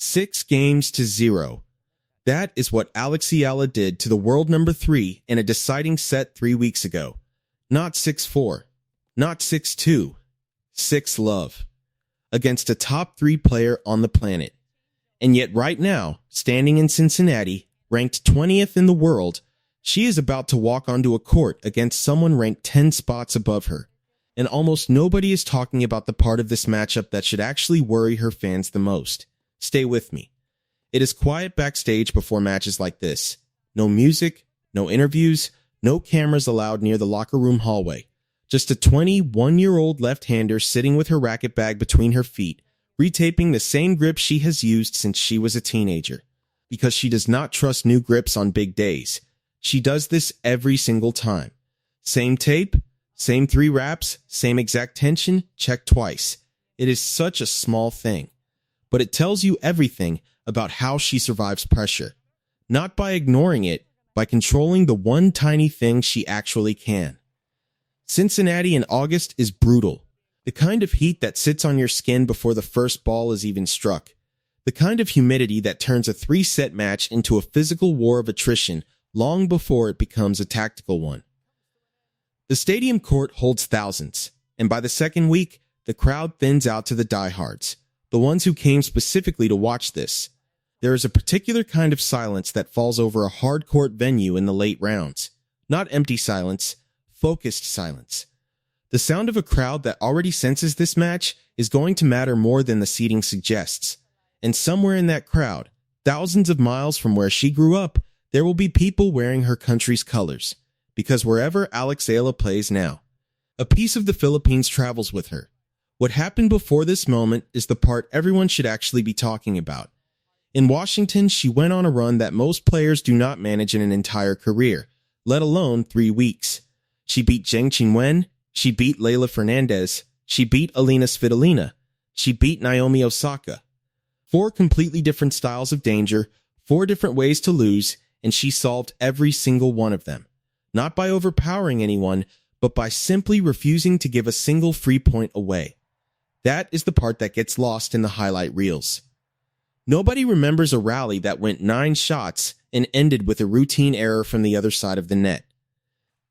6-0. That is what Alex Eala did to the world number 3 in a deciding set 3 weeks ago. Not 6-4, not 6-2, 6-love. Against a top 3 player on the planet. And yet right now, standing in Cincinnati, ranked 20th in the world, she is about to walk onto a court against someone ranked 10 spots above her. And almost nobody is talking about the part of this matchup that should actually worry her fans the most. Stay with me. It is quiet backstage before matches like this. No music, no interviews, no cameras allowed near the locker room hallway. Just a 21-year-old left-hander sitting with her racket bag between her feet, retaping the same grip she has used since she was a teenager. Because she does not trust new grips on big days. She does this every single time. Same tape, same 3 wraps, same exact tension, check twice. It is such a small thing. But it tells you everything about how she survives pressure. Not by ignoring it, by controlling the one tiny thing she actually can. Cincinnati in August is brutal. The kind of heat that sits on your skin before the first ball is even struck. The kind of humidity that turns a 3-set match into a physical war of attrition long before it becomes a tactical one. The stadium court holds thousands, and by the second week, the crowd thins out to the diehards, the ones who came specifically to watch this. There is a particular kind of silence that falls over a hard-court venue in the late rounds. Not empty silence, focused silence. The sound of a crowd that already senses this match is going to matter more than the seating suggests. And somewhere in that crowd, thousands of miles from where she grew up, there will be people wearing her country's colors. Because wherever Alex Eala plays now, a piece of the Philippines travels with her. What happened before this moment is the part everyone should actually be talking about. In Washington, she went on a run that most players do not manage in an entire career, let alone 3 weeks. She beat Zheng Qinwen, she beat Leylah Fernandez, she beat Alina Svitolina, she beat Naomi Osaka. 4 completely different styles of danger, 4 different ways to lose, and she solved every single one of them. Not by overpowering anyone, but by simply refusing to give a single free point away. That is the part that gets lost in the highlight reels. Nobody remembers a rally that went 9 shots and ended with a routine error from the other side of the net.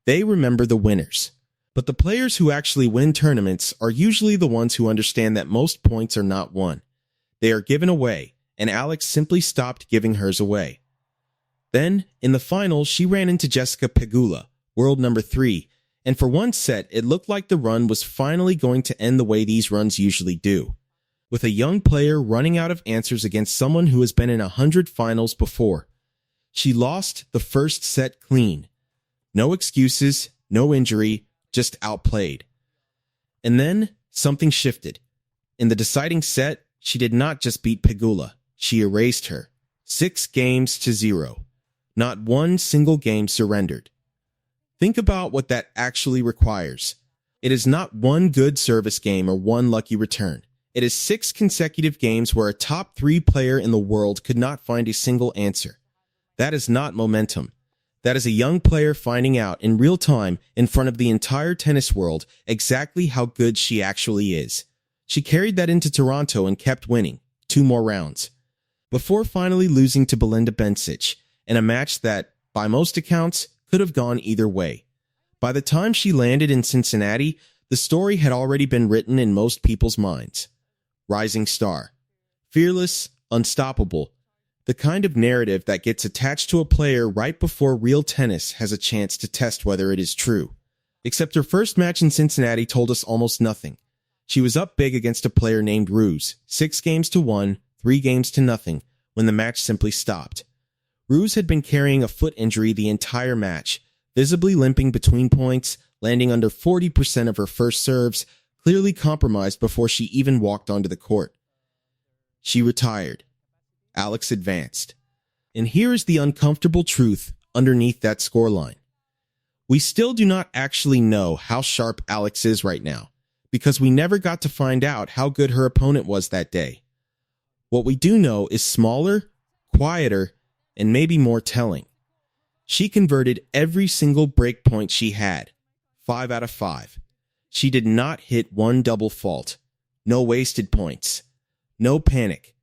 They remember the winners. But the players who actually win tournaments are usually the ones who understand that most points are not won. They are given away, and Alex simply stopped giving hers away. Then, in the final, she ran into Jessica Pegula, world number 3, and for one set, it looked like the run was finally going to end the way these runs usually do. With a young player running out of answers against someone who has been in 100 finals before. She lost the first set clean. No excuses, no injury, just outplayed. And then, something shifted. In the deciding set, she did not just beat Pegula, she erased her. 6-0. Not one single game surrendered. Think about what that actually requires. It is not one good service game or one lucky return. It is 6 consecutive games where a top 3 player in the world could not find a single answer. That is not momentum. That is a young player finding out in real time in front of the entire tennis world exactly how good she actually is. She carried that into Toronto and kept winning 2 more rounds. Before finally losing to Belinda Bencic in a match that, by most accounts, could have gone either way. By the time she landed in Cincinnati, the story had already been written in most people's minds. Rising star. Fearless, unstoppable. The kind of narrative that gets attached to a player right before real tennis has a chance to test whether it is true. Except her first match in Cincinnati told us almost nothing. She was up big against a player named Ruse, 6-1, 3-0, when the match simply stopped. Ruse had been carrying a foot injury the entire match, visibly limping between points, landing under 40% of her first serves, clearly compromised before she even walked onto the court. She retired. Alex advanced. And here is the uncomfortable truth underneath that scoreline. We still do not actually know how sharp Alex is right now, because we never got to find out how good her opponent was that day. What we do know is smaller, quieter, and maybe more telling. She converted every single break point she had, 5 out of 5. She did not hit one double fault. No wasted points. No panic.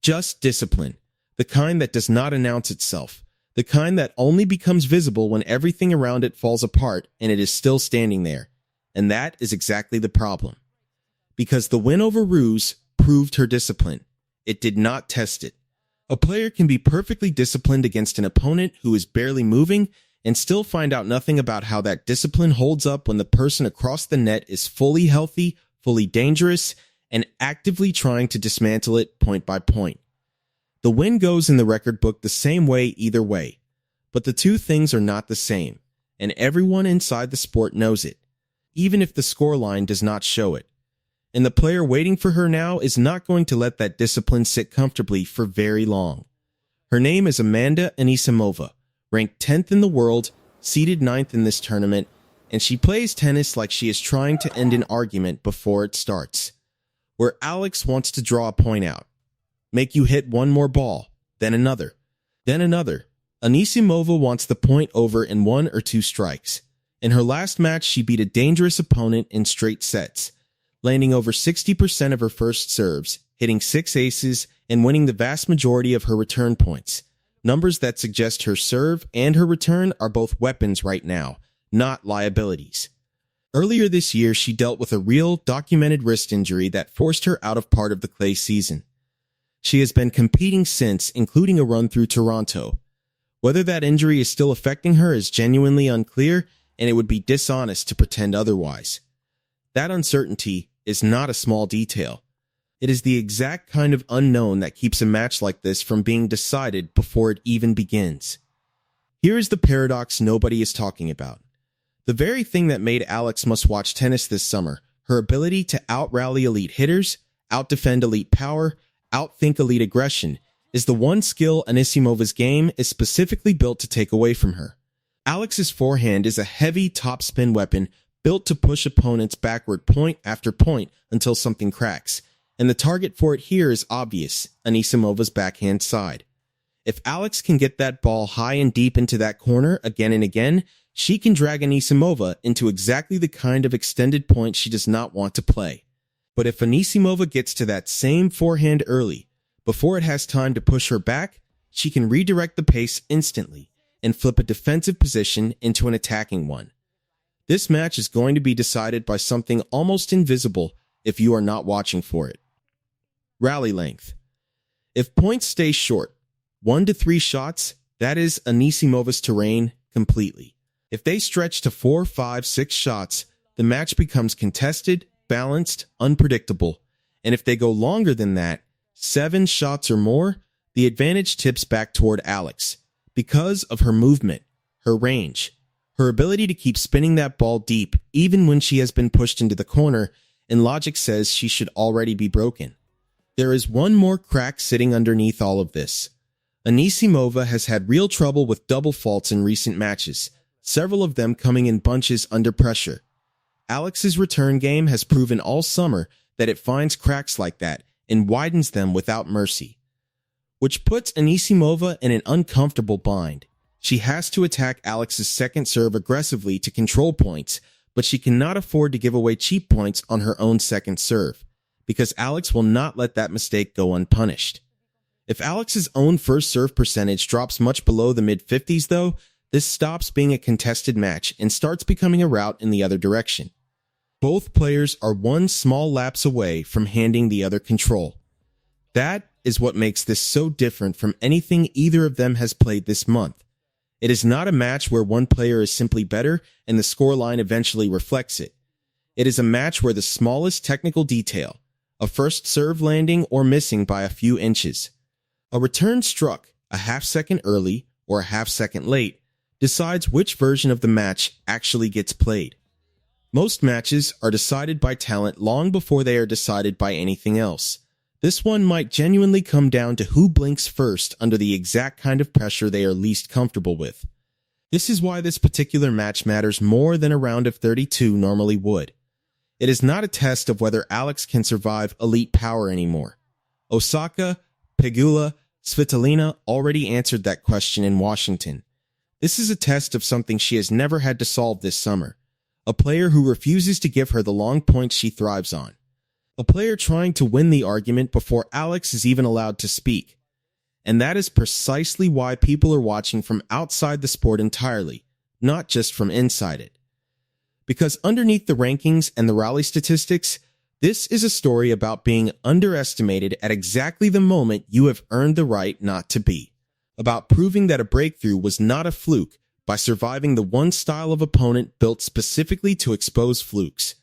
Just discipline. The kind that does not announce itself. The kind that only becomes visible when everything around it falls apart and it is still standing there. And that is exactly the problem. Because the win over Ruse proved her discipline. It did not test it. A player can be perfectly disciplined against an opponent who is barely moving and still find out nothing about how that discipline holds up when the person across the net is fully healthy, fully dangerous, and actively trying to dismantle it point by point. The win goes in the record book the same way either way, but the two things are not the same, and everyone inside the sport knows it, even if the scoreline does not show it. And the player waiting for her now is not going to let that discipline sit comfortably for very long. Her name is Amanda Anisimova, ranked 10th in the world, seeded 9th in this tournament, and she plays tennis like she is trying to end an argument before it starts, where Alex wants to draw a point out, make you hit one more ball, then another, then another. Anisimova wants the point over in 1 or 2 strikes. In her last match, she beat a dangerous opponent in straight sets, landing over 60% of her first serves, hitting 6 aces, and winning the vast majority of her return points. Numbers that suggest her serve and her return are both weapons right now, not liabilities. Earlier this year, she dealt with a real, documented wrist injury that forced her out of part of the clay season. She has been competing since, including a run through Toronto. Whether that injury is still affecting her is genuinely unclear, and it would be dishonest to pretend otherwise. That uncertainty is not a small detail. It is the exact kind of unknown that keeps a match like this from being decided before it even begins. Here is the paradox nobody is talking about. The very thing that made Alex must-watch tennis this summer, her ability to out-rally elite hitters, out-defend elite power, outthink elite aggression, is the one skill Anisimova's game is specifically built to take away from her. Alex's forehand is a heavy topspin weapon built to push opponents backward point after point until something cracks, and the target for it here is obvious, Anisimova's backhand side. If Alex can get that ball high and deep into that corner again and again, she can drag Anisimova into exactly the kind of extended point she does not want to play. But if Anisimova gets to that same forehand early, before it has time to push her back, she can redirect the pace instantly and flip a defensive position into an attacking one. This match is going to be decided by something almost invisible if you are not watching for it. Rally length. If points stay short, 1 to 3 shots, that is Anisimova's terrain completely. If they stretch to 4, 5, 6 shots, the match becomes contested, balanced, unpredictable. And if they go longer than that, 7 shots or more, the advantage tips back toward Alex because of her movement, her range, her ability to keep spinning that ball deep even when she has been pushed into the corner, and logic says she should already be broken. There is one more crack sitting underneath all of this. Anisimova has had real trouble with double faults in recent matches, several of them coming in bunches under pressure. Alex's return game has proven all summer that it finds cracks like that and widens them without mercy, which puts Anisimova in an uncomfortable bind. She has to attack Alex's second serve aggressively to control points, but she cannot afford to give away cheap points on her own second serve, because Alex will not let that mistake go unpunished. If Alex's own first serve percentage drops much below the mid-50s though, this stops being a contested match and starts becoming a rout in the other direction. Both players are one small lapse away from handing the other control. That is what makes this so different from anything either of them has played this month. It is not a match where one player is simply better and the scoreline eventually reflects it. It is a match where the smallest technical detail, a first serve landing or missing by a few inches, a return struck a half-second early or a half-second late, decides which version of the match actually gets played. Most matches are decided by talent long before they are decided by anything else. This one might genuinely come down to who blinks first under the exact kind of pressure they are least comfortable with. This is why this particular match matters more than a round of 32 normally would. It is not a test of whether Alex can survive elite power anymore. Osaka, Pegula, Svitolina already answered that question in Washington. This is a test of something she has never had to solve this summer. A player who refuses to give her the long points she thrives on. A player trying to win the argument before Alex is even allowed to speak. And that is precisely why people are watching from outside the sport entirely, not just from inside it. Because underneath the rankings and the rally statistics, this is a story about being underestimated at exactly the moment you have earned the right not to be. About proving that a breakthrough was not a fluke by surviving the one style of opponent built specifically to expose flukes.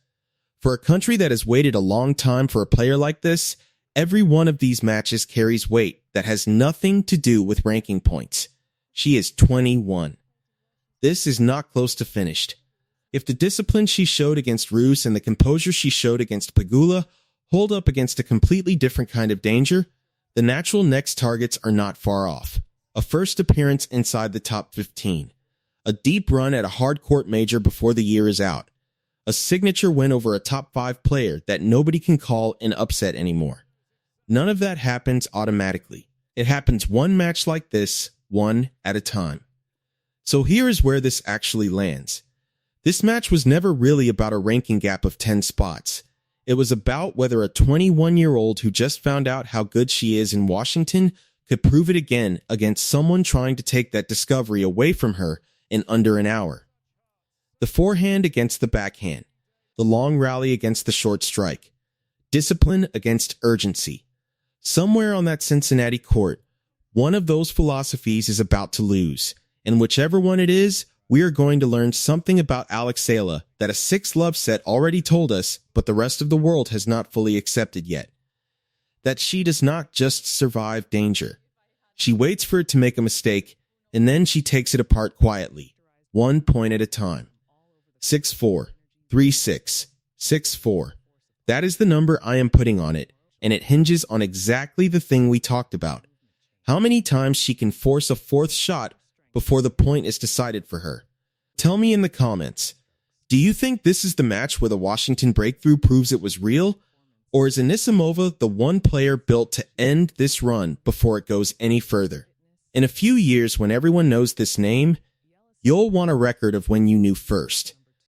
For a country that has waited a long time for a player like this, every one of these matches carries weight that has nothing to do with ranking points. She is 21. This is not close to finished. If the discipline she showed against Ruse and the composure she showed against Pegula hold up against a completely different kind of danger, the natural next targets are not far off. A first appearance inside the top 15. A deep run at a hard-court major before the year is out. A signature win over a top 5 player that nobody can call an upset anymore. None of that happens automatically. It happens one match like this, one at a time. So here is where this actually lands. This match was never really about a ranking gap of 10 spots. It was about whether a 21-year-old who just found out how good she is in Washington could prove it again against someone trying to take that discovery away from her in under an hour. The forehand against the backhand. The long rally against the short strike. Discipline against urgency. Somewhere on that Cincinnati court, one of those philosophies is about to lose, and whichever one it is, we are going to learn something about Alex Eala that a 6-love set already told us, but the rest of the world has not fully accepted yet. That she does not just survive danger. She waits for it to make a mistake, and then she takes it apart quietly, 1 point at a time. 6-4, 3-6, 6-4. That is the number I am putting on it, and it hinges on exactly the thing we talked about. How many times she can force a 4th shot before the point is decided for her. Tell me in the comments, do you think this is the match where the Washington breakthrough proves it was real? Or is Anisimova the one player built to end this run before it goes any further? In a few years, when everyone knows this name, you'll want a record of when you knew first.